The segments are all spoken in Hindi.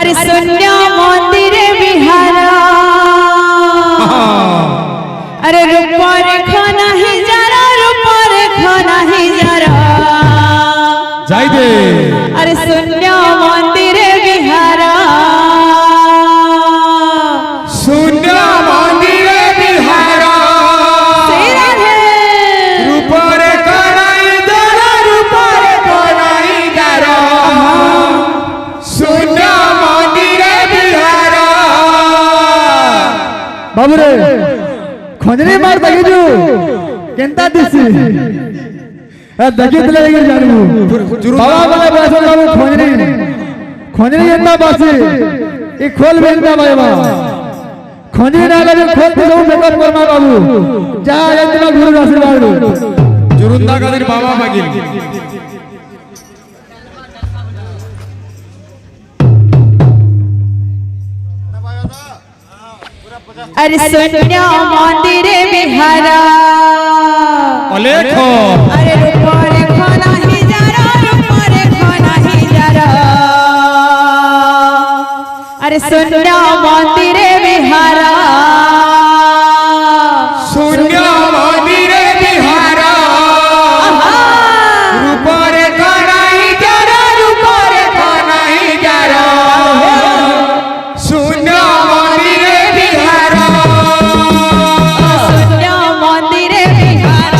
अरे शून्य मंदिर विहार अरे रूपर खाना ही जरा रूपर खाना ही जरा जाई दे अरे शून्य मंदिर विहार शून्य मंदिर विहार रूपर कनाई जरा रूपर कनाई जरा शून्य मंदिर विहार बाबू रे खंजरी मार दगिजु केंता दिसी दगितले लगे जानू बाबा बाबा बस बाबू खंजरी खंजरी केंता बासी ई खोल बेंदा बाबा खंजरी ना लगे खोल तो सब मेकअप करमा बाबू जा इतना गुरु आशीर्वाद जुरुंदा कादिर बाबा मागिल अरे शून्य मंदिर विहार अलेखो अरे रूपर खाना ही जरा रूपर खाना ही जरा अरे शून्य मंदिर विहार शून्य मंदिर विहार रूपर कनाई जरा रूपर कनाई जरा शून्य मंदिर विहार शून्य मंदिर विहार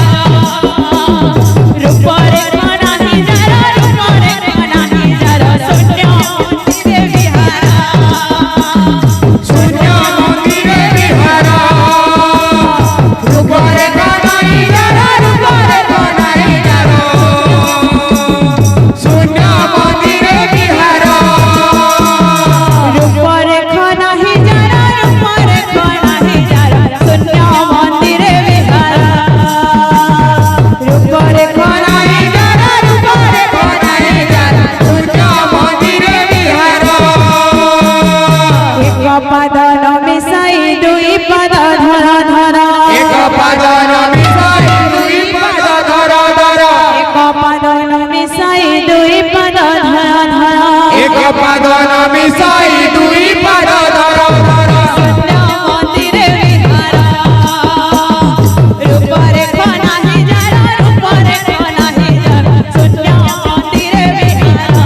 रूपर खाना ही जरा रूपर खाना ही जरा शून्य मंदिर विहार शून्य मंदिर विहार रूपर कनाई जरा रूपर कनाई जरा शून्य मंदिर विहार रूपर खाना ही जरा रूपर खाना ही जरा शून्य मंदिर विहार रूपर खाना ही जरा रूपर खाना ही जरा शून्य मंदिर विहार एक पद मिसाई दुई पद धर धर एक पद मिसाई दुई पद धर धर एक पद मिसाई दुई पद धर धर एक पद मिसाई दुई पद धर धर शून्य मंदिर विहार रूपर खाना ही जरा रूपर खाना ही जरा शून्य मंदिर विहार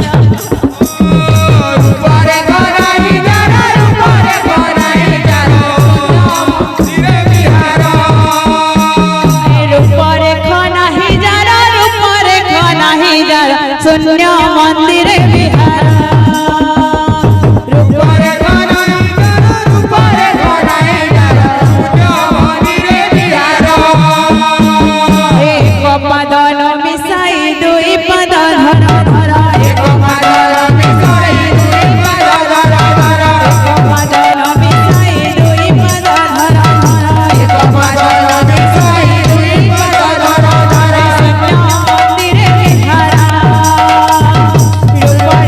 रूपर कनाई जरा रूपर कनाई जरा मंदिर विहार रूपर खाना ही जरा रूपर खाना ही जरा शून्य मंदिर विहार रूपर कनाई जरा रूपर कनाई जरा शून्य मंदिर विहार एक पद मिसाई दुई पद धर धर एक पद मिसाई दुई पद धर धर पद मिसाई दुई पद धर धर एक पद मिसाई दुई पद धर धर शून्य मंदिर विहार रूपर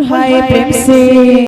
हाय प्रेम से